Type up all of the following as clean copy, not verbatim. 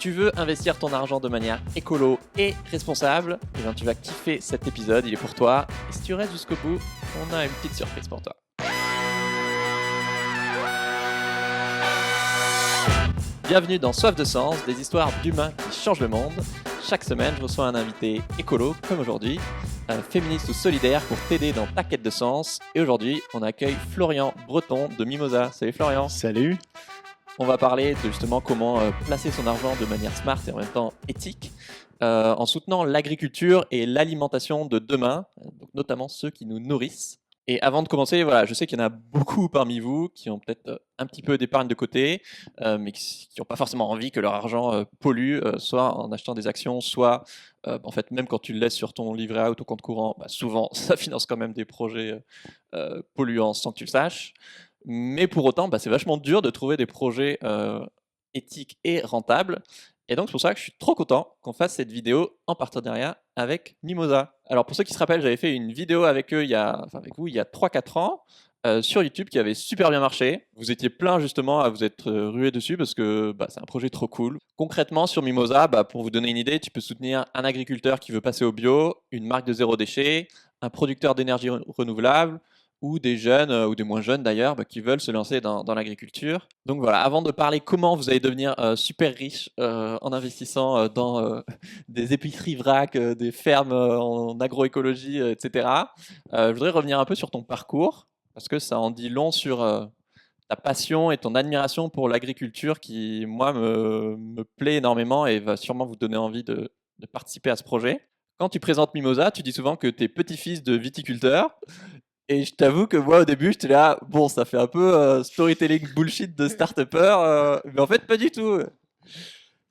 Tu veux investir ton argent de manière écolo et responsable? Eh bien, tu vas kiffer cet épisode, il est pour toi. Et si tu restes jusqu'au bout, on a une petite surprise pour toi. Bienvenue dans Soif de Sens, des histoires d'humains qui changent le monde. Chaque semaine, je reçois un invité écolo, comme aujourd'hui, un féministe ou solidaire pour t'aider dans ta quête de sens. Et aujourd'hui, on accueille Florian Breton de Mimosa. Salut Florian. Salut. On va parler de justement comment placer son argent de manière smart et en même temps éthique, en soutenant l'agriculture et l'alimentation de demain, donc notamment ceux qui nous nourrissent. Et avant de commencer, voilà, je sais qu'il y en a beaucoup parmi vous qui ont peut-être un petit peu d'épargne de côté, mais qui n'ont pas forcément envie que leur argent pollue, soit en achetant des actions, soit en fait même quand tu le laisses sur ton livret A ou ton compte courant, souvent ça finance quand même des projets polluants sans que tu le saches. Mais pour autant, c'est vachement dur de trouver des projets éthiques et rentables. Et donc, c'est pour ça que je suis trop content qu'on fasse cette vidéo en partenariat avec Mimosa. Alors, pour ceux qui se rappellent, j'avais fait une vidéo avec eux, avec vous, il y a 3-4 ans, sur YouTube qui avait super bien marché. Vous étiez plein justement à vous être rués dessus parce que c'est un projet trop cool. Concrètement, sur Mimosa, pour vous donner une idée, tu peux soutenir un agriculteur qui veut passer au bio, une marque de zéro déchet, un producteur d'énergie renouvelable, ou des jeunes, ou des moins jeunes d'ailleurs, qui veulent se lancer dans l'agriculture. Donc voilà, avant de parler comment vous allez devenir super riche en investissant dans des épiceries vrac, des fermes en agroécologie, etc., je voudrais revenir un peu sur ton parcours, parce que ça en dit long sur ta passion et ton admiration pour l'agriculture qui, moi, me plaît énormément et va sûrement vous donner envie de participer à ce projet. Quand tu présentes Mimosa, tu dis souvent que tu es petit-fils de viticulteur. Et je t'avoue que moi, au début, j'étais là, bon, ça fait un peu storytelling bullshit de start-upper, mais en fait, pas du tout.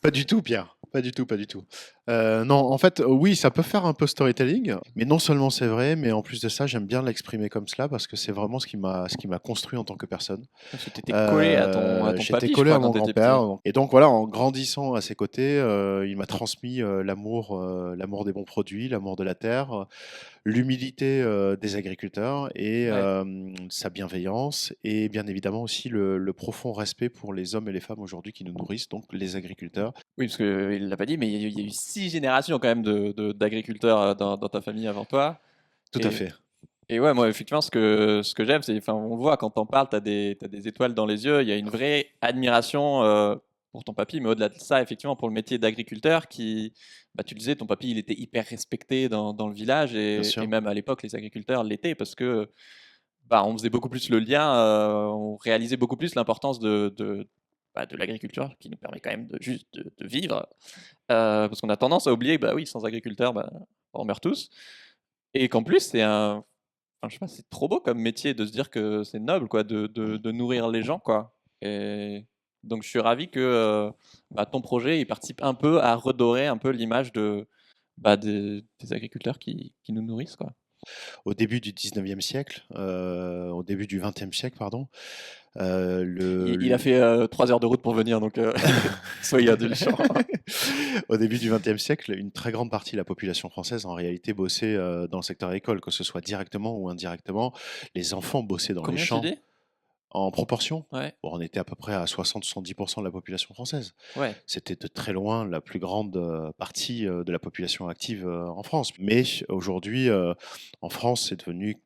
Pas du tout, Pierre. Pas du tout, pas du tout. Non, en fait, oui, ça peut faire un peu storytelling, mais non seulement c'est vrai, mais en plus de ça, j'aime bien l'exprimer comme cela parce que c'est vraiment ce qui m'a construit en tant que personne. Parce que t'étais collé à ton J'étais papy, je collé crois, à quand mon t'étais grand-père, petit. et donc voilà, en grandissant à ses côtés, il m'a transmis l'amour des bons produits, l'amour de la terre, l'humilité des agriculteurs et Ouais. sa bienveillance et bien évidemment aussi le profond respect pour les hommes et les femmes aujourd'hui qui nous nourrissent, donc les agriculteurs. Oui, parce qu'il l'a pas dit, mais il y a eu 6 générations quand même d'agriculteurs dans ta famille avant toi. Tout à Et, fait. et ouais, moi, effectivement, ce que j'aime, c'est, enfin, on le voit quand t'en parles, t'as des étoiles dans les yeux, il y a une vraie admiration pour ton papy, mais au-delà de ça, effectivement, pour le métier d'agriculteur, tu le disais, ton papy, il était hyper respecté dans le village, Bien et sûr. même à l'époque, les agriculteurs l'étaient, parce que on faisait beaucoup plus le lien, on réalisait beaucoup plus l'importance de l'agriculture, qui nous permet quand même juste de vivre, parce qu'on a tendance à oublier que, oui, sans agriculteurs, on meurt tous, et qu'en plus, enfin, je sais pas, c'est trop beau comme métier de se dire que c'est noble, quoi, de nourrir les gens, quoi. Et donc, je suis ravi que ton projet il participe un peu à redorer un peu l'image des agriculteurs qui nous nourrissent, quoi. Au début du 19e siècle, au début du 20e siècle, pardon, Il a fait 3 heures de route pour venir, donc soyez indulgents. au début du 20e siècle, une très grande partie de la population française en réalité bossait dans le secteur agricole, que ce soit directement ou indirectement. Les enfants bossaient dans les Combien tu champs dis? en proportion. Ouais, Bon, on était à peu près à 60-70% de la population française. ouais. C'était de très loin la plus grande partie de la population active en France. Mais aujourd'hui, en France, c'est devenu,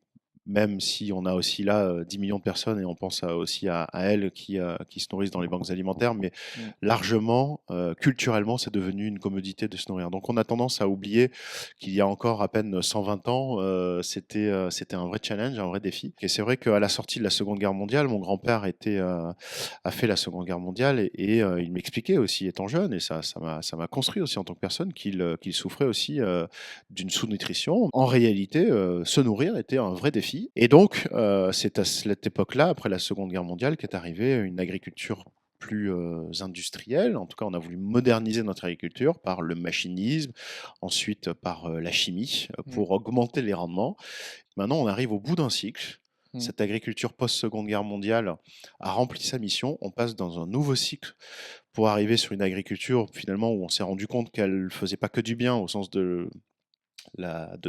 même si on a aussi là 10 millions de personnes et on pense aussi à elles qui se nourrissent dans les banques alimentaires, mais Mm. largement, culturellement, c'est devenu une commodité de se nourrir. Donc on a tendance à oublier qu'il y a encore à peine 120 ans, c'était un vrai challenge, un vrai défi. Et c'est vrai qu'à la sortie de la Seconde Guerre mondiale, mon grand-père a fait la Seconde Guerre mondiale et il m'expliquait aussi, étant jeune, et ça m'a construit aussi en tant que personne, qu'il souffrait aussi d'une sous-nutrition. En réalité, se nourrir était un vrai défi. Et donc, c'est à cette époque-là, après la Seconde Guerre mondiale, qu'est arrivée une agriculture plus industrielle. En tout cas, on a voulu moderniser notre agriculture par le machinisme, ensuite par la chimie, Mm. pour augmenter les rendements. Maintenant, on arrive au bout d'un cycle. Mm. Cette agriculture post-Seconde Guerre mondiale a rempli sa mission. On passe dans un nouveau cycle pour arriver sur une agriculture finalement où on s'est rendu compte qu'elle faisait pas que du bien au sens de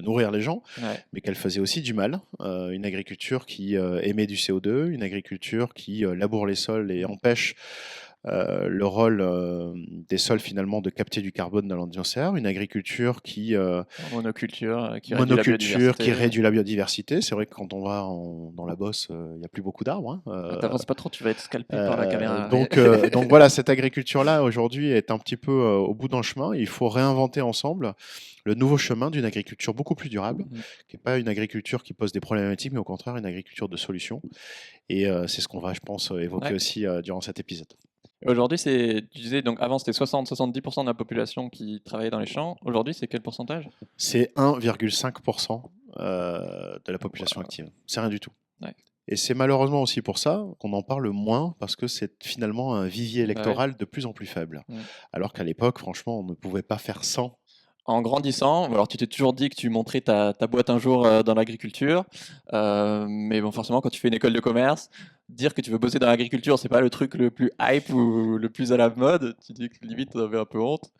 nourrir les gens, Ouais. mais qu'elle faisait aussi du mal. Une agriculture qui émet du CO2, une agriculture qui laboure les sols et Mm. empêche le rôle des sols finalement de capter du carbone dans l'atmosphère, une agriculture Monoculture qui réduit la monoculture qui biodiversité. réduit la biodiversité. C'est vrai que quand on va dans la Bosse, il n'y a plus beaucoup d'arbres, hein. T'avances pas trop, tu vas être scalpé par la caméra. Donc voilà, cette agriculture-là aujourd'hui est un petit peu au bout d'un chemin. Il faut réinventer ensemble le nouveau chemin d'une agriculture beaucoup plus durable, Mhm. qui n'est pas une agriculture qui pose des problématiques, mais au contraire une agriculture de solutions. Et c'est ce qu'on va, je pense, évoquer Ouais. aussi durant cet épisode. Aujourd'hui, tu disais, donc avant c'était 60-70% de la population qui travaillait dans les champs. Aujourd'hui, c'est quel pourcentage? C'est 1,5% de la population active. C'est rien du tout. Ouais. Et c'est malheureusement aussi pour ça qu'on en parle moins, parce que c'est finalement un vivier Bah ouais. électoral de plus en plus faible. Mm. Alors qu'à l'époque, franchement, on ne pouvait pas faire sans. En grandissant, alors tu t'es toujours dit que tu montrais ta boîte un jour dans l'agriculture, mais bon, forcément, quand tu fais une école de commerce, dire que tu veux bosser dans l'agriculture, c'est pas le truc le plus hype ou le plus à la mode. Tu dis que limite, tu avais un peu honte.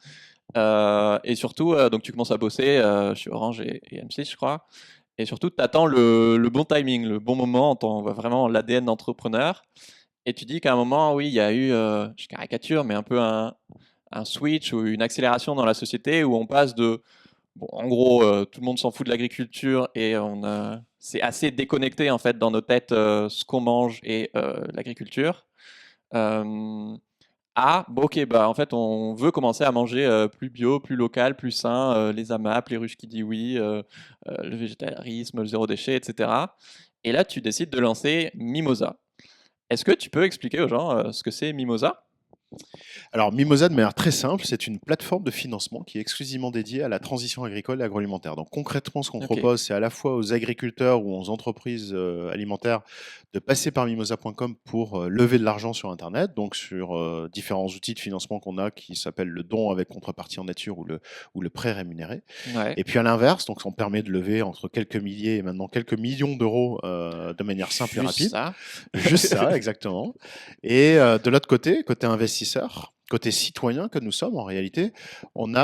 Et surtout, donc tu commences à bosser chez Orange et M6, je crois. Et surtout, tu attends le bon timing, le bon moment, on voit vraiment l'ADN d'entrepreneur. Et tu dis qu'à un moment, oui, il y a eu, je caricature, mais un peu un switch ou une accélération dans la société où on passe de, bon, en gros, tout le monde s'en fout de l'agriculture et c'est assez déconnecté en fait dans nos têtes ce qu'on mange et l'agriculture. Euh, bon, ok, bah en fait, on veut commencer à manger plus bio, plus local, plus sain, les AMAP, les ruches qui disent oui, le végétarisme, le zéro déchet, etc. Et là, tu décides de lancer Mimosa. Est-ce que tu peux expliquer aux gens ce que c'est Mimosa? Alors, Mimosa, de manière très simple, c'est une plateforme de financement qui est exclusivement dédiée à la transition agricole et agroalimentaire. Donc, concrètement, ce qu'on Ok, propose, c'est à la fois aux agriculteurs ou aux entreprises alimentaires de passer par mimosa.com pour lever de l'argent sur Internet, donc sur différents outils de financement qu'on a qui s'appellent le don avec contrepartie en nature ou le prêt rémunéré. ouais, Et puis à l'inverse, donc on permet de lever entre quelques milliers et maintenant quelques millions d'euros de manière simple et juste rapide. ça. Juste ça, exactement. Et de l'autre côté, côté investisseur, côté citoyen que nous sommes en réalité, Ça, on c'est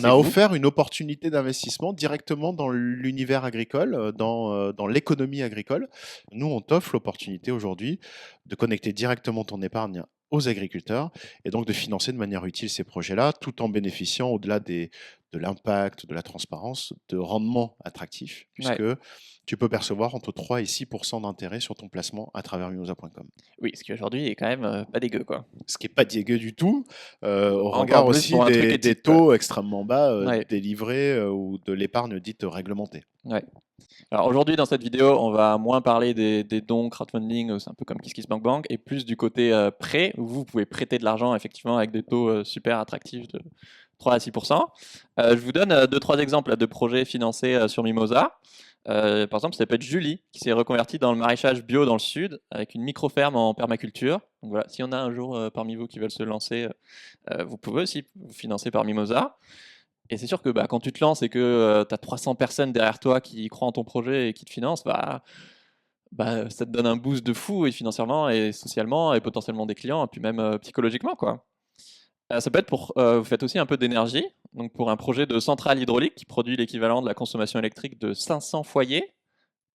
a vous. offert une opportunité d'investissement directement dans l'univers agricole, dans l'économie agricole. Nous, on t'offre l'opportunité aujourd'hui de connecter directement ton épargne aux agriculteurs et donc de financer de manière utile ces projets-là, tout en bénéficiant, au-delà de l'impact, de la transparence, de rendements attractifs, Ouais. puisque tu peux percevoir entre 3 et 6% d'intérêt sur ton placement à travers mimosa.com. Oui, ce qui aujourd'hui est quand même pas dégueu, quoi. Ce qui n'est pas dégueu du tout, au Encore regard plus aussi pour un truc des éthique, quoi. taux extrêmement bas Ouais, délivrés ou de l'épargne dite réglementée. ouais. Alors aujourd'hui, dans cette vidéo, on va moins parler des dons, crowdfunding, c'est un peu comme KissKissBankBank, et plus du côté prêt, où vous pouvez prêter de l'argent effectivement avec des taux super attractifs de 3 à 6%. Je vous donne 2-3 exemples là, de projets financés sur Mimosa. Par exemple, ça peut être Julie, qui s'est reconvertie dans le maraîchage bio dans le sud, avec une micro-ferme en permaculture. Donc voilà, s'il y en a un jour parmi vous qui veulent se lancer, vous pouvez aussi vous financer par Mimosa. Et c'est sûr que bah, quand tu te lances et que tu as 300 personnes derrière toi qui croient en ton projet et qui te financent, bah, ça te donne un boost de fou et financièrement et socialement et potentiellement des clients et puis même psychologiquement, quoi. Ça peut être vous faites aussi un peu d'énergie, donc pour un projet de centrale hydraulique qui produit l'équivalent de la consommation électrique de 500 foyers.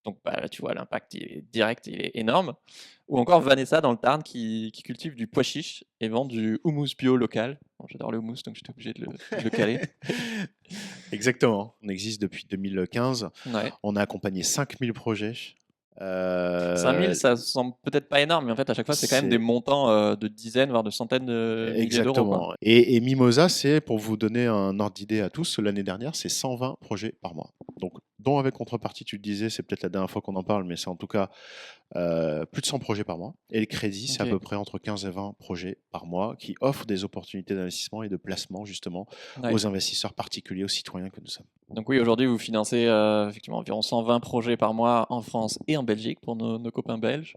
Donc bah, là, tu vois, l'impact il est direct, il est énorme. Ou encore Vanessa dans le Tarn qui cultive du pois chiche et vend du houmous bio local. Bon, j'adore le houmous, donc j'étais obligé de le caler. Exactement. On existe depuis 2015. Ouais. On a accompagné 5000 projets. 5000, Euh, ça semble peut-être pas énorme, mais en fait, à chaque fois, c'est quand même des c'est montants de dizaines, voire de centaines de milliers d'euros, quoi. exactement. Et Mimosa, c'est, pour vous donner un ordre d'idée à tous, l'année dernière, c'est 120 projets par mois. Donc, dont avec contrepartie, tu le disais, c'est peut-être la dernière fois qu'on en parle, mais c'est en tout cas plus de 100 projets par mois. Et le crédit, c'est à Ok. peu près entre 15 et 20 projets par mois qui offrent des opportunités d'investissement et de placement justement Ouais. aux investisseurs particuliers, aux citoyens que nous sommes. Donc oui, aujourd'hui, vous financez effectivement environ 120 projets par mois en France et en Belgique pour nos copains belges.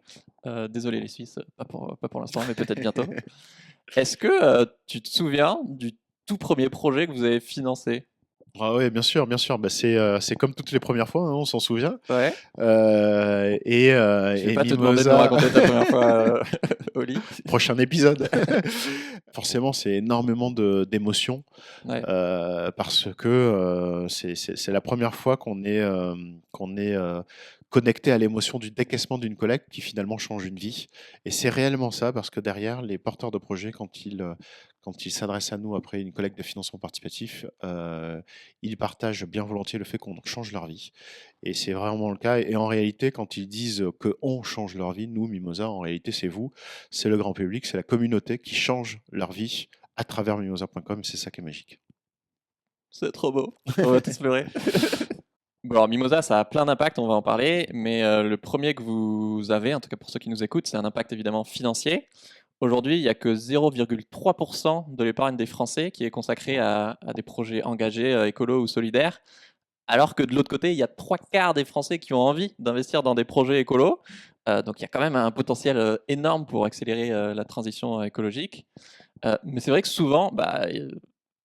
Désolé les Suisses, pas pour l'instant, mais peut-être bientôt. Est-ce que tu te souviens du tout premier projet que vous avez financé? Ah oui, bien sûr, bien sûr. Bah, c'est comme toutes les premières fois, hein, on s'en souvient. Ouais. Je vais Et pas te demander de me Mimosa, raconter ta première fois au lit. prochain épisode. Forcément, c'est énormément d'émotions Ouais. parce que c'est la première fois qu'on est connecté à l'émotion du décaissement d'une collecte qui finalement change une vie. Et c'est réellement ça, parce que derrière, les porteurs de projets, quand ils s'adressent à nous après une collecte de financement participatif, ils partagent bien volontiers le fait qu'on change leur vie. Et c'est vraiment le cas. Et en réalité, quand ils disent que on change leur vie, nous, Mimosa, en réalité, c'est vous, c'est le grand public, c'est la communauté qui change leur vie à travers mimosa.com. C'est ça qui est magique. C'est trop beau. On va tous pleurer. Bon, alors Mimosa, ça a plein d'impacts, on va en parler, mais le premier que vous avez, en tout cas pour ceux qui nous écoutent, c'est un impact évidemment financier. Aujourd'hui, il n'y a que 0,3% de l'épargne des Français qui est consacrée à des projets engagés, écolos ou solidaires, alors que de l'autre côté, il y a trois quarts des Français qui ont envie d'investir dans des projets écolos. Donc il y a quand même un potentiel énorme pour accélérer la transition écologique. Mais c'est vrai que souvent,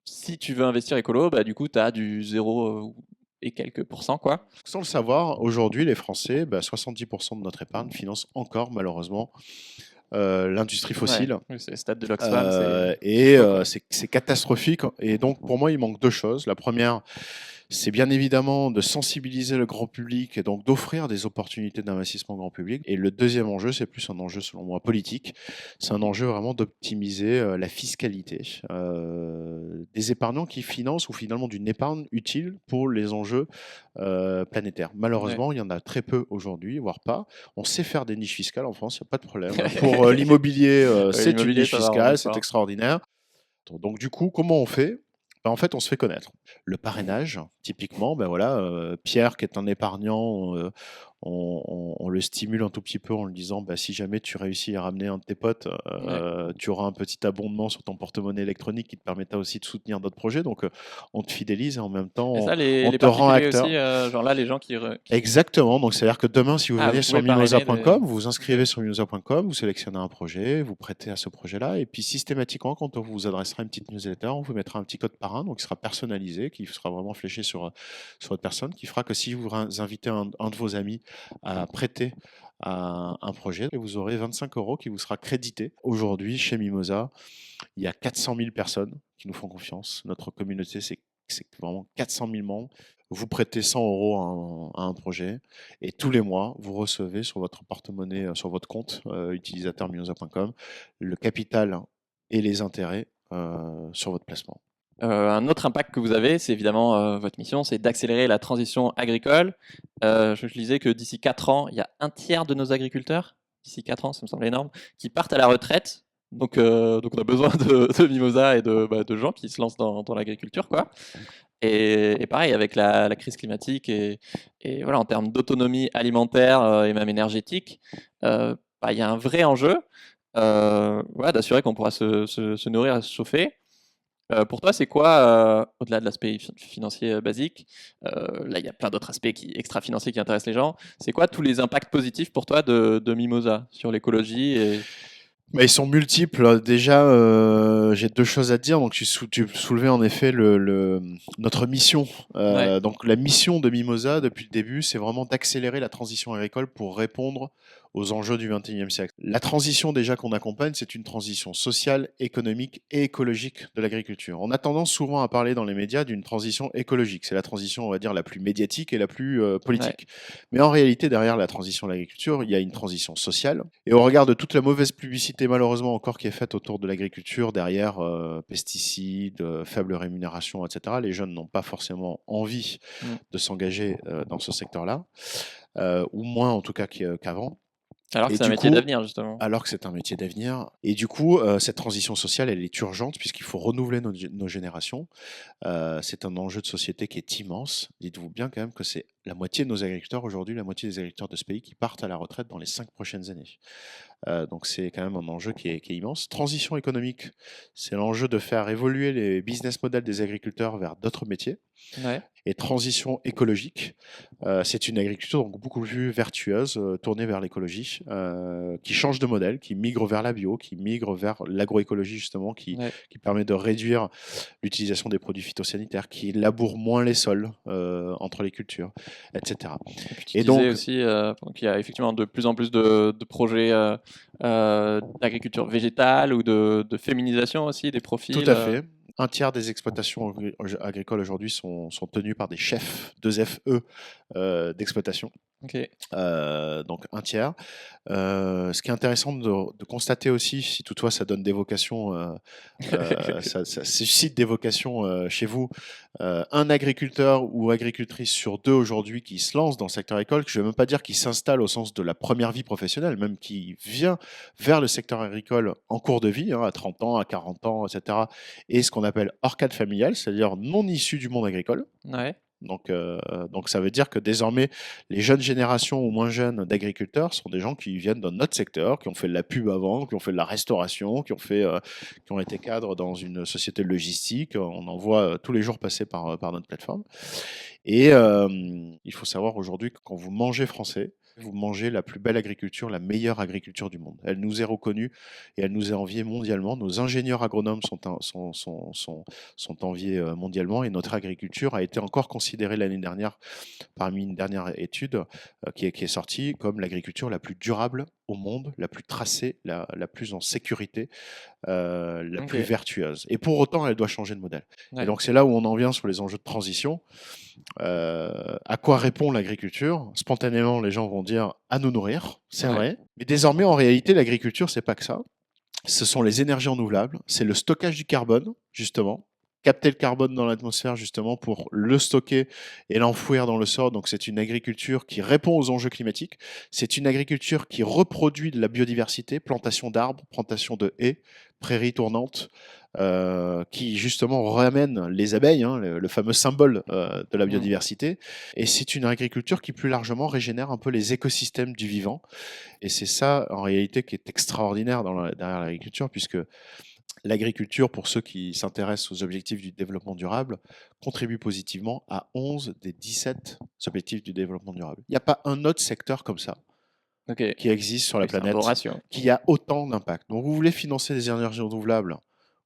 si tu veux investir écolo, du coup, tu as du 0 et quelques pourcents, quoi. Sans le savoir, aujourd'hui, les Français, 70% de notre épargne finance encore, malheureusement, l'industrie Ouais, fossile. oui, c'est le stade de l'Oxfam, Et chaud, quoi. c'est catastrophique. Et donc, pour moi, il manque deux choses. La première, c'est bien évidemment de sensibiliser le grand public et donc d'offrir des opportunités d'investissement grand public. Et le deuxième enjeu, c'est plus un enjeu, selon moi, politique. C'est un enjeu vraiment d'optimiser la fiscalité des épargnants qui financent ou finalement d'une épargne utile pour les enjeux planétaires. Ouais. Malheureusement, il y en a très peu aujourd'hui, voire pas. On sait faire des niches fiscales en France, il n'y a pas de problème. Pour l'immobilier, Ouais, c'est une l'immobilier, niche ça va, on est fiscale, c'est d'accord. extraordinaire. Donc du coup, comment on fait? En fait, on se fait connaître. Le parrainage, typiquement, voilà, Pierre qui est un épargnant, on le stimule un tout petit peu en lui disant: «Si jamais tu réussis à ramener un de tes potes, Ouais. tu auras un petit abondement sur ton porte-monnaie électronique qui te permettra aussi de soutenir d'autres projets». Donc on te fidélise et en même temps Et ça, on les te rend particuliers acteur. aussi, genre là, les gens qui... Exactement, donc c'est-à-dire que demain, si vous Ah, vous venez sur pouvez parrainer des... mimosa.com, vous vous Ok. inscrivez sur mimosa.com, vous sélectionnez un projet, vous prêtez à ce projet-là, et puis systématiquement, quand on vous adressera une petite newsletter, on vous mettra un petit code parrain, donc il sera personnalisé, qui sera vraiment fléché sur votre personne, qui fera que si vous invitez un de vos amis à prêter à un projet, vous aurez 25 euros qui vous sera crédité. Aujourd'hui, chez Mimosa, il y a 400 000 personnes qui nous font confiance. Notre communauté, c'est vraiment 400 000 membres. Vous prêtez 100 euros à un projet et tous les mois, vous recevez sur votre porte-monnaie, sur votre compte utilisateur mimosa.com, le capital et les intérêts sur votre placement. Un autre impact que vous avez, c'est évidemment votre mission, c'est d'accélérer la transition agricole. Je lisais que d'ici 4 ans, il y a un tiers de nos agriculteurs, d'ici 4 ans, ça me semble énorme, qui partent à la retraite. Donc on a besoin de Mimosa et de gens qui se lancent dans l'agriculture, quoi. Et pareil, avec la crise climatique et voilà, en termes d'autonomie alimentaire et même énergétique, il y a un vrai enjeu voilà, d'assurer qu'on pourra se nourrir et se chauffer. Pour toi, c'est quoi, au-delà de l'aspect financier basique, là il y a plein d'autres aspects extra-financiers qui intéressent les gens. C'est quoi tous les impacts positifs pour toi de Mimosa sur l'écologie et... Ils sont multiples. Déjà, j'ai deux choses à te dire. Donc, tu soulevais en effet notre mission. Ouais, Donc, la mission de Mimosa, depuis le début, c'est vraiment d'accélérer la transition agricole pour répondre aux enjeux du XXIe siècle. La transition déjà qu'on accompagne, c'est une transition sociale, économique et écologique de l'agriculture. On a tendance souvent à parler dans les médias d'une transition écologique. C'est la transition, on va dire, la plus médiatique et la plus ouais, politique. Mais en réalité, derrière la transition de l'agriculture, il y a une transition sociale. Et au regard de toute la mauvaise publicité, malheureusement, encore qui est faite autour de l'agriculture, derrière pesticides, faible rémunération, etc., les jeunes n'ont pas forcément envie mmh. de s'engager dans ce secteur-là, ou moins en tout cas qu'avant. Alors que Et c'est un du métier coup, d'avenir justement. alors que c'est un métier d'avenir, et du coup, cette transition sociale, elle est urgente puisqu'il faut renouveler nos générations. C'est un enjeu de société qui est immense. Dites-vous bien quand même que c'est la moitié de nos agriculteurs aujourd'hui, la moitié des agriculteurs de ce pays qui partent à la retraite dans les 5 prochaines années. Donc c'est quand même un enjeu qui est immense. Transition économique, c'est l'enjeu de faire évoluer les business models des agriculteurs vers d'autres métiers. Ouais. Et transition écologique, c'est une agriculture donc beaucoup plus vertueuse, tournée vers l'écologie, qui change de modèle, qui migre vers la bio, qui migre vers l'agroécologie justement, Ouais. qui permet de réduire l'utilisation des produits phytosanitaires, qui laboure moins les sols entre les cultures, etc. Et puis tu Et disais donc, aussi qu'il y a effectivement de plus en plus de projets d'agriculture végétale ou de féminisation aussi des tout profils. à fait. Un tiers des exploitations agricoles aujourd'hui sont tenues par des chefs, 2 FE, d'exploitation. Ok. donc un tiers. Ce qui est intéressant de constater aussi, si toutefois ça donne des vocations, ça suscite des vocations chez vous, un agriculteur ou agricultrice sur deux aujourd'hui qui se lance dans le secteur agricole, je ne vais même pas dire qui s'installe au sens de la première vie professionnelle, même qui vient vers le secteur agricole en cours de vie, hein, à 30 ans, à 40 ans, etc. Et ce qu'on appelle hors cadre familial, c'est-à-dire non issu du monde agricole. Ouais. Donc ça veut dire que désormais, les jeunes générations ou moins jeunes d'agriculteurs sont des gens qui viennent de notre secteur, qui ont fait de la pub avant, qui ont fait de la restauration, qui ont été cadres dans une société de logistique. On en voit tous les jours passer par notre plateforme. Et il faut savoir aujourd'hui que quand vous mangez français, vous mangez la plus belle agriculture, la meilleure agriculture du monde. Elle nous est reconnue et elle nous est enviée mondialement. Nos ingénieurs agronomes sont enviés mondialement et notre agriculture a été encore considérée l'année dernière parmi une dernière étude qui est sortie comme l'agriculture la plus durable au monde, la plus tracée, la plus en sécurité, la plus Ok. vertueuse. Et pour autant, elle doit changer de modèle. Et Ouais. donc c'est là où on en vient sur les enjeux de transition. À quoi répond l'agriculture? Spontanément, les gens vont dire à nous nourrir, c'est Ouais. vrai. Mais désormais, en réalité, l'agriculture, c'est pas que ça. Ce sont les énergies renouvelables, c'est le stockage du carbone, justement. Capter le carbone dans l'atmosphère, justement, pour le stocker et l'enfouir dans le sol. Donc, c'est une agriculture qui répond aux enjeux climatiques. C'est une agriculture qui reproduit de la biodiversité, plantation d'arbres, plantation de haies, prairies tournantes, qui justement ramène les abeilles, hein, le fameux symbole de la Mm. biodiversité. Et c'est une agriculture qui, plus largement, régénère un peu les écosystèmes du vivant. Et c'est ça, en réalité, qui est extraordinaire derrière l'agriculture, puisque l'agriculture, pour ceux qui s'intéressent aux objectifs du développement durable, contribue positivement à 11 des 17 objectifs du développement durable. Il n'y a pas un autre secteur comme ça Ok. qui existe sur la Oui, c'est un beau planète ratio. qui a autant d'impact. Donc, vous voulez financer des énergies renouvelables,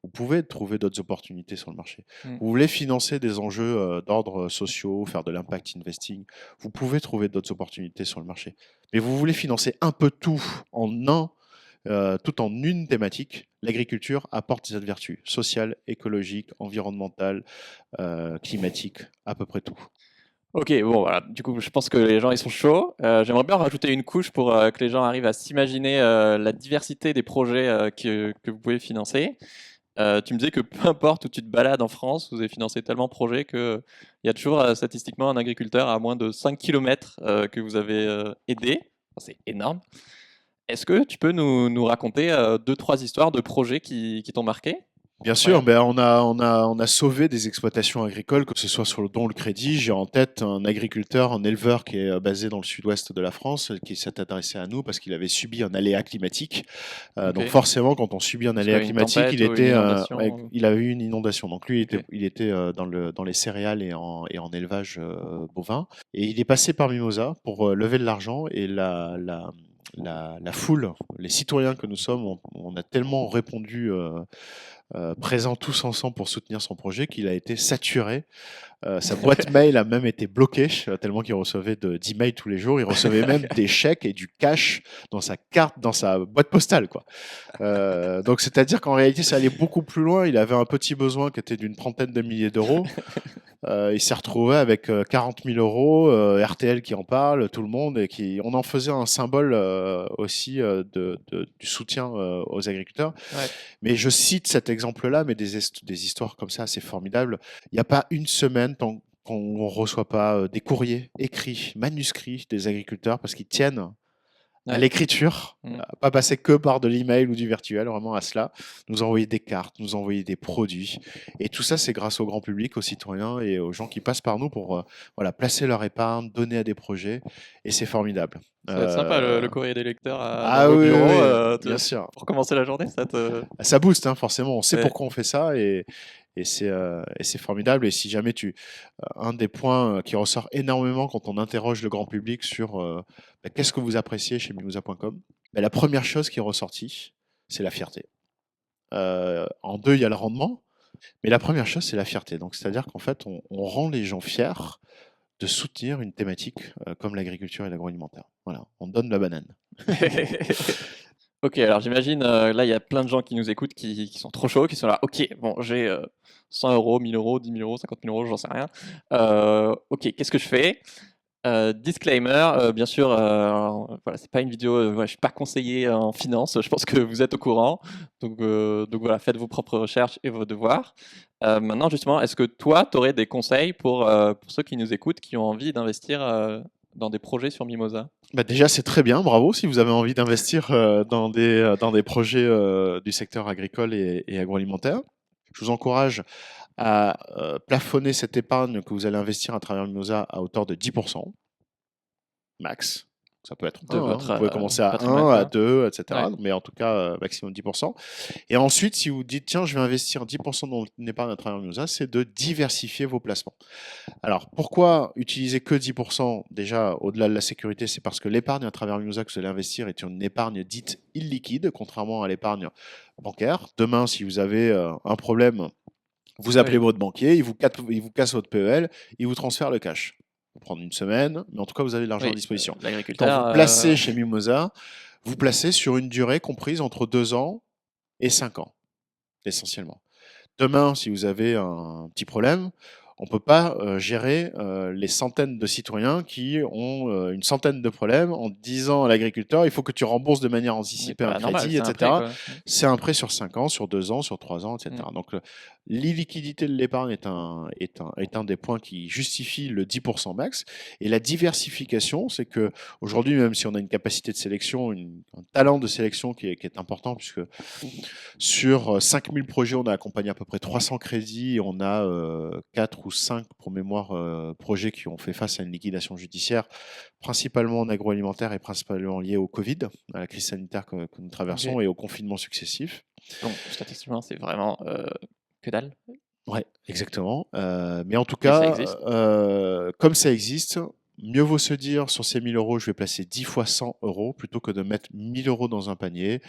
vous pouvez trouver d'autres opportunités sur le marché. Mm. Vous voulez financer des enjeux d'ordre sociaux, faire de l'impact investing, vous pouvez trouver d'autres opportunités sur le marché. Mais vous voulez financer un peu tout tout en une thématique, l'agriculture apporte cette vertu sociale, écologique, environnementale, climatique, à peu près tout. Ok, bon voilà, du coup je pense que les gens ils sont chauds. J'aimerais bien rajouter une couche pour que les gens arrivent à s'imaginer la diversité des projets que vous pouvez financer. Tu me disais que peu importe où tu te balades en France, vous avez financé tellement de projets qu'il y a toujours statistiquement un agriculteur à moins de 5 km que vous avez aidé. Enfin, c'est énorme. Est-ce que tu peux nous raconter deux, trois histoires de projets qui t'ont marqué? Bien sûr, Incroyable. ben on a sauvé des exploitations agricoles, que ce soit sur le don ou le crédit. J'ai en tête un agriculteur, un éleveur qui est basé dans le sud-ouest de la France, qui s'est adressé à nous parce qu'il avait subi un aléa climatique. Donc Ok. forcément, quand on subit un C'est aléa quoi, une climatique, tempête ou une ouais, inondation? il avait eu une inondation. Donc lui, Ok. il était dans les céréales et en élevage bovin. Et il est passé par Mimosa pour lever de l'argent et la foule, les citoyens que nous sommes, on a tellement répondu présents tous ensemble pour soutenir son projet qu'il a été saturé. Sa boîte mail a même été bloquée tellement qu'il recevait d'emails tous les jours. Il recevait même des chèques et du cash dans sa carte, dans sa boîte postale, quoi. Donc c'est-à-dire qu'en réalité, ça allait beaucoup plus loin. Il avait un petit besoin qui était d'une trentaine de milliers d'euros. Il s'est retrouvé avec 40 000 euros, RTL qui en parle, tout le monde, et on en faisait un symbole aussi du soutien aux agriculteurs. Ouais. Mais je cite cet exemple-là, mais des histoires comme ça, c'est formidable. Il n'y a pas une semaine qu'on ne reçoit pas des courriers écrits, manuscrits des agriculteurs parce qu'ils tiennent à Ouais. l'écriture, Mm. pas passer que par de l'email ou du virtuel, vraiment à cela, nous envoyer des cartes, nous envoyer des produits. Et tout ça, c'est grâce au grand public, aux citoyens et aux gens qui passent par nous pour voilà, placer leur épargne, donner à des projets. Et c'est formidable. Ça va être sympa Euh, le courrier des lecteurs dans Ah vos oui, oui, bureaux oui, bien sûr. pour commencer la journée. Ça te... Ça booste, hein, forcément. On sait Ouais. pourquoi on fait ça et c'est formidable. Et si jamais un des points qui ressort énormément quand on interroge le grand public sur qu'est-ce que vous appréciez chez mimosa.com, la première chose qui est ressortie, c'est la fierté. En deux, il y a le rendement, mais la première chose, c'est la fierté. Donc, c'est-à-dire qu'en fait, on rend les gens fiers de soutenir une thématique comme l'agriculture et l'agroalimentaire. Voilà, on donne la banane. Ok, alors j'imagine, là, il y a plein de gens qui nous écoutent qui sont trop chauds, qui sont là. Ok, bon, j'ai 100 euros, 1000 euros, 10 000 euros, 50 000 euros, j'en sais rien. Ok, qu'est-ce que je fais? Disclaimer, bien sûr, voilà, c'est pas une vidéo, voilà, je suis pas conseiller en finance, je pense que vous êtes au courant. Donc voilà, faites vos propres recherches et vos devoirs. Maintenant, justement, est-ce que toi, tu aurais des conseils pour ceux qui nous écoutent, qui ont envie d'investir dans des projets sur Mimosa? Bah, déjà, c'est très bien, bravo si vous avez envie d'investir dans des projets du secteur agricole et agroalimentaire. Je vous encourage à plafonner cette épargne que vous allez investir à travers Mimosa à hauteur de 10% max. Ça peut être De 1, hein. votre Vous pouvez commencer à patrimoine, 1, à quoi. 2, Ouais. etc. Mais en tout cas, maximum 10%. Et ensuite, si vous dites, tiens, je vais investir 10% dans une épargne à travers Mimosa, c'est de diversifier vos placements. Alors, pourquoi utiliser que 10%? Déjà, au-delà de la sécurité, c'est parce que l'épargne à travers Mimosa que vous allez investir est une épargne dite illiquide, contrairement à l'épargne bancaire. Demain, si vous avez un problème, vous appelez Oui. votre banquier, il vous casse votre PEL, il vous transfère le cash. Ça peut prendre une semaine, mais en tout cas, vous avez de l'argent à Oui, disposition. Quand vous l'agriculteur, placez chez Mimosa, vous placez sur une durée comprise entre 2 ans et 5 ans, essentiellement. Demain, si vous avez un petit problème, on ne peut pas gérer les centaines de citoyens qui ont une centaine de problèmes en disant à l'agriculteur, il faut que tu rembourses de manière oui, anticipée un pas normal, crédit, c'est un prêt, etc. quoi. C'est un prêt sur 5 ans, sur 2 ans, sur 3 ans, Mmh. etc. Donc l'illiquidité de l'épargne est un des points qui justifie le 10% max. Et la diversification, c'est que aujourd'hui, même si on a une capacité de sélection, un talent de sélection qui est important, puisque sur 5000 projets, on a accompagné à peu près 300 crédits. On a 4 ou 5, pour mémoire, projets qui ont fait face à une liquidation judiciaire, principalement en agroalimentaire et principalement liés au Covid, à la crise sanitaire que nous traversons OK. et aux confinements successifs. Donc statistiquement, c'est vraiment, que dalle, Ouais, exactement. Mais en tout mais ça cas, existe. comme ça existe, mieux vaut se dire sur ces 1 000 €, je vais placer 10 fois 100 € plutôt que de mettre 1 000 € dans un panier,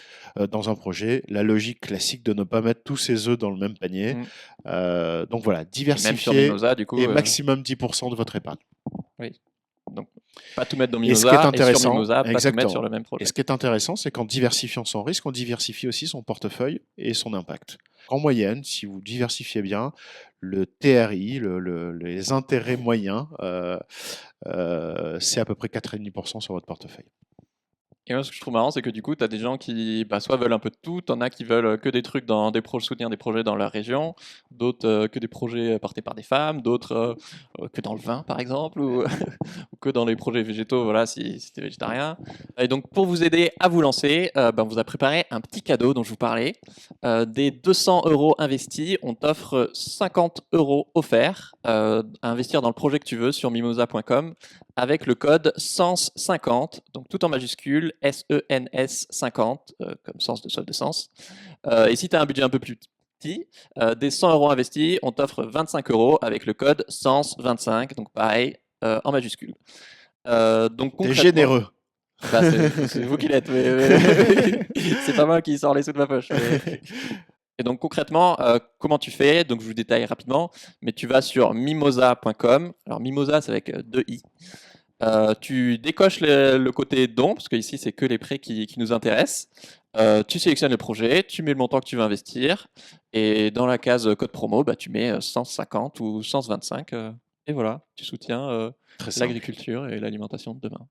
dans un projet. La logique classique de ne pas mettre tous ses œufs dans le même panier. Mmh. Donc voilà, Et même sur diversifier Mimosa, du coup, et maximum 10% de votre épargne. oui. Donc pas tout mettre dans Et ce qui est Mimosa et sur intéressant, Mimosa, pas tout mettre sur exactement. le même Et projet. ce qui est intéressant, c'est qu'en diversifiant son risque, on diversifie aussi son portefeuille et son impact. En moyenne, si vous diversifiez bien, le TRI, les intérêts moyens, c'est à peu près 4,5% sur votre portefeuille. Et moi, ce que je trouve marrant, c'est que du coup, tu as des gens qui, bah, soit veulent un peu de tout, tu en as qui veulent que des trucs dans des projets, soutenir des projets dans leur région, d'autres que des projets portés par des femmes, d'autres que dans le vin, par exemple, ou, ou que dans les projets végétaux, voilà, si tu es végétarien. Et donc, pour vous aider à vous lancer, ben, on vous a préparé un petit cadeau dont je vous parlais. Des 200 € investis, on t'offre 50 € offerts à investir dans le projet que tu veux sur mimosa.com avec le code SENS50, donc tout en majuscule, SENS 50, comme sens de solde de sens. Et si tu as un budget un peu plus petit, des 100 € investis, on t'offre 25 € avec le code SENS25, donc pareil, en majuscule. Donc T'es concrètement, généreux. bah c'est vous qui l'êtes, c'est pas moi qui sors les sous de ma poche. Et donc concrètement, comment tu fais? Donc je vous détaille rapidement, mais tu vas sur mimosa.com. Alors mimosa, c'est avec 2 i. Tu décoches le côté don, parce qu'ici, c'est que les prêts qui nous intéressent. Tu sélectionnes le projet, tu mets le montant que tu veux investir, et dans la case code promo, bah, tu mets 150 ou 125, et voilà, tu soutiens Très simple. l'agriculture et l'alimentation de demain.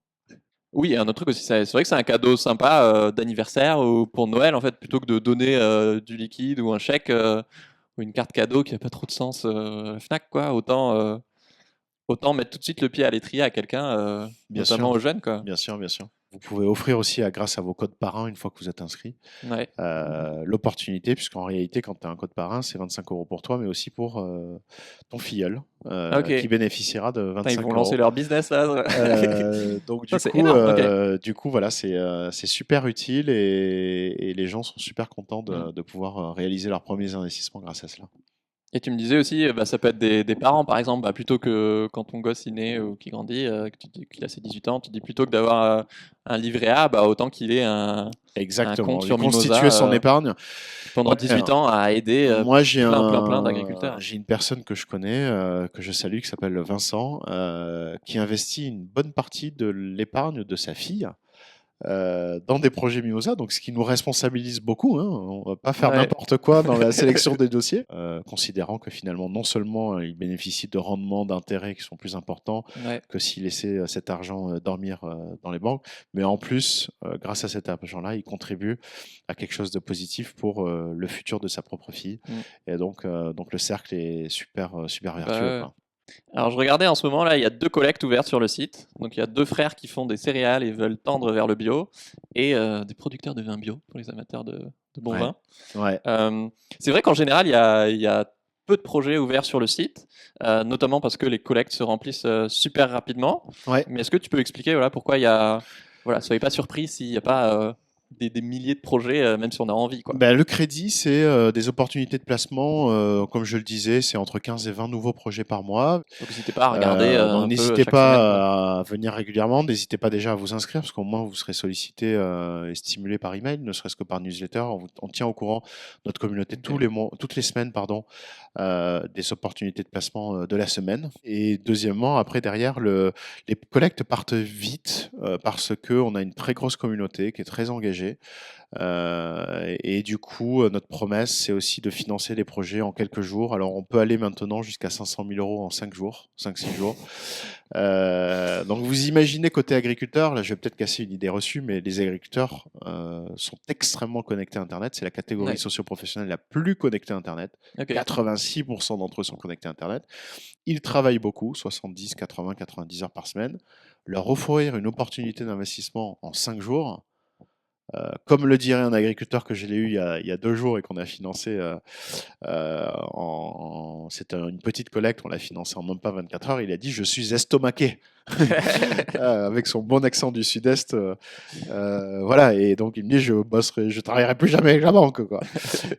Oui, et un autre truc aussi, c'est vrai que c'est un cadeau sympa d'anniversaire ou pour Noël, en fait, plutôt que de donner du liquide ou un chèque ou une carte cadeau qui n'a pas trop de sens à la Fnac, quoi. Autant mettre tout de suite le pied à l'étrier à quelqu'un, Bien notamment sûr, aux jeunes, quoi. bien sûr, bien sûr. Vous pouvez offrir aussi, grâce à vos codes parrains, une fois que vous êtes inscrit, Ouais. l'opportunité, puisqu'en réalité, quand tu as un code parrain, c'est 25 € pour toi, mais aussi pour ton filleul, Ah, OK. qui bénéficiera de Putain, ils 25 vont lancer €. leur business là. Donc Ça, c'est énorme, OK. du coup, voilà, c'est super utile et les gens sont super contents Mmh. de pouvoir réaliser leurs premiers investissements grâce à cela. Et tu me disais aussi, bah, ça peut être des parents, par exemple, bah, plutôt que quand ton gosse il naît ou qu'il grandit, que tu dis qu'il a ses 18 ans, tu dis plutôt que d'avoir un livret A, bah, autant qu'il ait un compte Exactement, lui sur constituer son Mimosa épargne. pendant Ouais, 18 ans à aider moi, plein d'agriculteurs. j'ai une personne que je connais, que je salue, qui s'appelle Vincent, qui investit une bonne partie de l'épargne de sa fille dans des projets Mimosa, donc ce qui nous responsabilise beaucoup, hein. On va pas faire Ouais. n'importe quoi dans la sélection des dossiers, considérant que finalement, non seulement ils bénéficient de rendements d'intérêts qui sont plus importants Ouais. que s'ils laissaient cet argent dormir dans les banques, mais en plus, grâce à cet argent-là, ils contribuent à quelque chose de positif pour le futur de sa propre fille. Mm. Et donc le cercle est super Bah, vertueux, ouais. quoi. Alors je regardais en ce moment là, il y a 2 collectes ouvertes sur le site. Donc il y a 2 frères qui font des céréales et veulent tendre vers le bio, et des producteurs de vin bio pour les amateurs de bon Ouais. vin. Ouais. C'est vrai qu'en général, il y a peu de projets ouverts sur le site, notamment parce que les collectes se remplissent super rapidement. Ouais. Mais est-ce que tu peux expliquer voilà, pourquoi il y a... Voilà, soyez pas surpris s'il n'y a pas des milliers de projets, même si on a envie, quoi. Ben, le crédit, c'est des opportunités de placement. Comme je le disais, c'est entre 15 et 20 nouveaux projets par mois. Donc n'hésitez pas à regarder Donc un peu n'hésitez chaque semaine, quoi. pas à venir régulièrement, n'hésitez pas déjà à vous inscrire parce qu'au moins vous serez sollicité et stimulé par email, ne serait-ce que par newsletter. On tient au courant notre communauté Ok. tous les mois, toutes les semaines, pardon, des opportunités de placement de la semaine. Et deuxièmement, après derrière, les collectes partent vite parce que on a une très grosse communauté qui est très engagée. Et du coup, notre promesse, c'est aussi de financer les projets en quelques jours. Alors, on peut aller maintenant jusqu'à 500 000 euros en 5 jours, 5-6 jours. Donc, vous imaginez côté agriculteur, là, je vais peut-être casser une idée reçue, mais les agriculteurs sont extrêmement connectés à Internet. C'est la catégorie Ouais. socio-professionnelle la plus connectée à Internet. Ok. 86% d'entre eux sont connectés à Internet. Ils travaillent beaucoup, 70, 80, 90 heures par semaine. Leur offrir une opportunité d'investissement en 5 jours, comme le dirait un agriculteur que je l'ai eu il y a 2 jours et qu'on a financé, c'était une petite collecte, on l'a financé en même pas 24 heures. Il a dit: «Je suis estomaqué», avec son bon accent du sud-est, voilà. Et donc il me dit: Je travaillerai plus jamais avec la banque, quoi».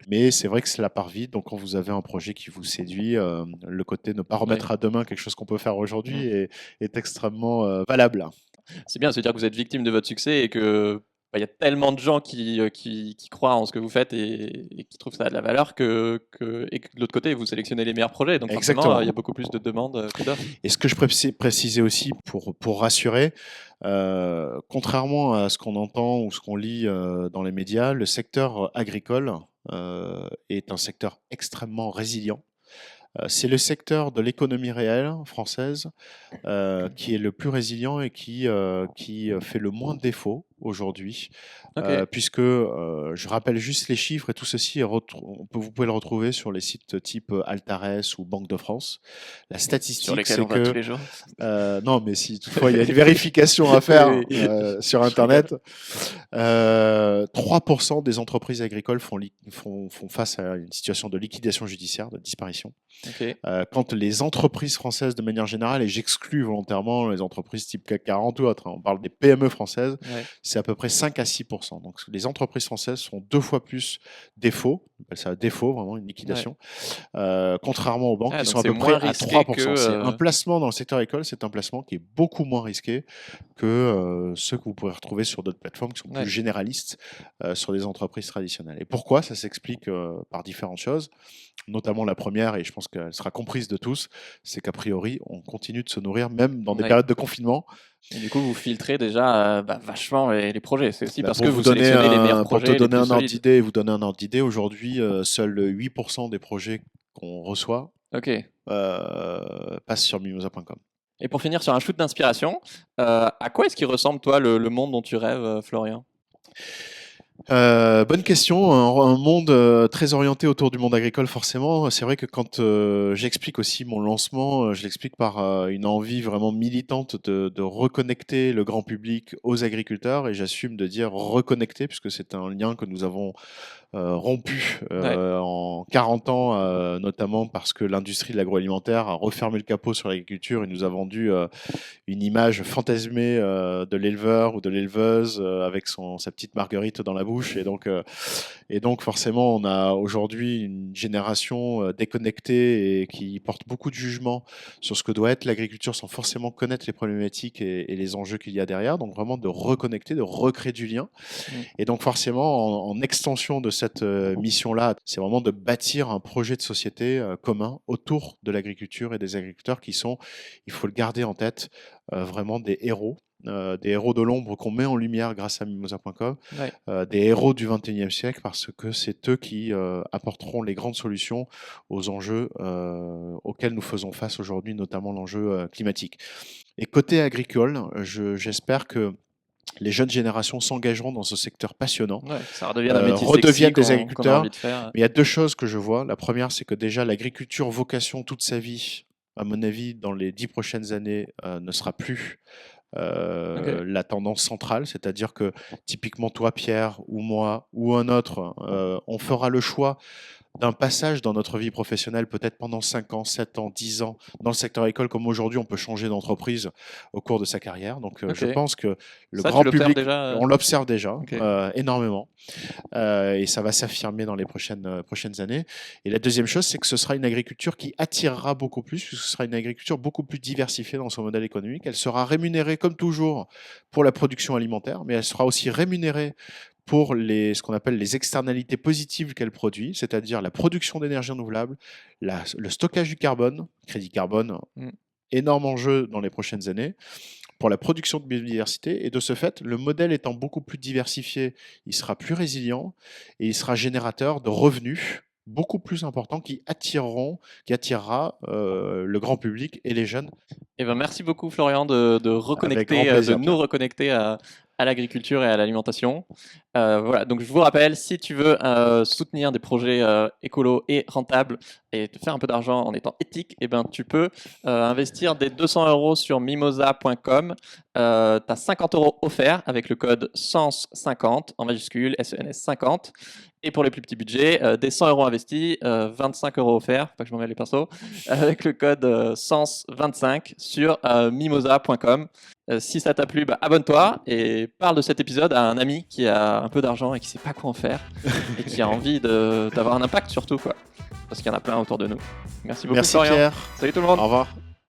Mais c'est vrai que cela part vite, donc quand vous avez un projet qui vous séduit, le côté ne pas Ouais. remettre à demain quelque chose qu'on peut faire Mm. aujourd'hui est extrêmement valable. C'est bien de se dire que vous êtes victime de votre succès et que bah, il y a tellement de gens qui croient en ce que vous faites et qui trouvent ça a de la valeur et que de l'autre côté, vous sélectionnez les meilleurs projets. Donc forcément, il y Exactement. a beaucoup plus de demandes que d'offres. Et ce que je précisais aussi pour rassurer, contrairement à ce qu'on entend ou ce qu'on lit dans les médias, le secteur agricole est un secteur extrêmement résilient. C'est le secteur de l'économie réelle française qui est le plus résilient et qui fait le moins de défauts aujourd'hui, Ok. puisque je rappelle juste les chiffres et tout ceci, vous pouvez le retrouver sur les sites type Altares ou Banque de France. La Sur statistique, lesquels c'est on va tous que les jours. non, mais si toutefois il y a une vérification à faire Oui, oui. sur Je rigole. Internet, 3% des entreprises agricoles font face à une situation de liquidation judiciaire, de disparition. Ok. Quand les entreprises françaises de manière générale, et j'exclus volontairement les entreprises type CAC 40 ou autres, hein, on parle des PME françaises, Ouais. c'est à peu près 5 à 6%. Donc les entreprises françaises font 2 fois plus défaut, on appelle ça défaut, vraiment une Ouais. liquidation, contrairement aux banques Ah, qui donc sont à c'est peu près moins à risqué que. 3%. C'est un placement dans le secteur agricole, c'est un placement qui est beaucoup moins risqué que ceux que vous pourrez retrouver sur d'autres plateformes qui sont plus Ouais. généralistes sur des entreprises traditionnelles. Et pourquoi? Ça s'explique par différentes choses, notamment la première, et je pense qu'elle sera comprise de tous, c'est qu'a priori, on continue de se nourrir même dans des Ouais. périodes de confinement. Et du coup, vous filtrez déjà bah, vachement les projets. C'est aussi Bah, parce que vous sélectionnez les meilleurs pour te projets les donner plus un ordre solides. d'idée, vous donner un ordre d'idée, aujourd'hui, seuls 8% des projets qu'on reçoit Ok. passent sur mimosa.com. Et pour finir sur un shoot d'inspiration, à quoi est-ce qu'il ressemble, toi, le monde dont tu rêves, Florian? Bonne question. Un monde très orienté autour du monde agricole, forcément. C'est vrai que quand j'explique aussi mon lancement, je l'explique par une envie vraiment militante de reconnecter le grand public aux agriculteurs, et j'assume de dire reconnecter puisque c'est un lien que nous avons rompu Ouais. en 40 ans, notamment parce que l'industrie de l'agroalimentaire a refermé le capot sur l'agriculture et nous a vendu une image fantasmée de l'éleveur ou de l'éleveuse avec sa petite marguerite dans la bouche. Et donc forcément, on a aujourd'hui une génération déconnectée et qui porte beaucoup de jugement sur ce que doit être l'agriculture sans forcément connaître les problématiques et les enjeux qu'il y a derrière. Donc vraiment de reconnecter, de recréer du lien. Mm. Et donc forcément, en extension de cette mission-là, c'est vraiment de bâtir un projet de société commun autour de l'agriculture et des agriculteurs qui sont, il faut le garder en tête, vraiment des héros des héros de l'ombre qu'on met en lumière grâce à Mimosa.com, Ouais. des héros du 21e siècle, parce que c'est eux qui apporteront les grandes solutions aux enjeux auxquels nous faisons face aujourd'hui, notamment l'enjeu climatique. Et côté agricole, j'espère que les jeunes générations s'engageront dans ce secteur passionnant, Ouais, que ça redevienne un métier redeviennent sexy des qu'on a agriculteurs. envie de faire. Mais il y a deux choses que je vois. La première, c'est que déjà l'agriculture vocation toute sa vie, à mon avis, dans les 10 prochaines années, ne sera plus Ok. la tendance centrale. C'est-à-dire que typiquement toi, Pierre, ou moi, ou un autre, on fera le choix d'un passage dans notre vie professionnelle, peut-être pendant 5 ans, 7 ans, 10 ans, dans le secteur agricole, comme aujourd'hui on peut changer d'entreprise au cours de sa carrière. Donc je Ok. pense que le Ça, tu grand l'observes public, déjà on l'observe déjà Ok. énormément, et ça va s'affirmer dans les prochaines années. Et la deuxième chose, c'est que ce sera une agriculture qui attirera beaucoup plus, puisque ce sera une agriculture beaucoup plus diversifiée dans son modèle économique. Elle sera rémunérée comme toujours pour la production alimentaire, mais elle sera aussi rémunérée pour ce qu'on appelle les externalités positives qu'elle produit, c'est-à-dire la production d'énergie renouvelable, le stockage du carbone, crédit carbone, Mm. énorme enjeu dans les prochaines années, pour la production de biodiversité. Et de ce fait, le modèle étant beaucoup plus diversifié, il sera plus résilient et il sera générateur de revenus beaucoup plus importants qui attirera le grand public et les jeunes. Eh ben, merci beaucoup Florian de Avec grand reconnecter, de plaisir, nous Pierre. reconnecter à l'agriculture et à l'alimentation. Voilà, donc je vous rappelle, si tu veux soutenir des projets écolos et rentables et te faire un peu d'argent en étant éthique, eh ben, tu peux investir des 200 € sur mimosa.com. Tu as 50 € offerts avec le code SENS50 en majuscule, SENS 50. Et pour les plus petits budgets, des 100 € investis, 25 € offerts, pas que je m'en mêle les pinceaux, avec le code SENS25 sur mimosa.com. Si ça t'a plu, bah, abonne-toi et parle de cet épisode à un ami qui a un peu d'argent et qui sait pas quoi en faire et qui a envie d'avoir un impact surtout, quoi. Parce qu'il y en a plein autour de nous. Merci beaucoup Merci Florian. Pierre. Salut tout le monde. Au revoir.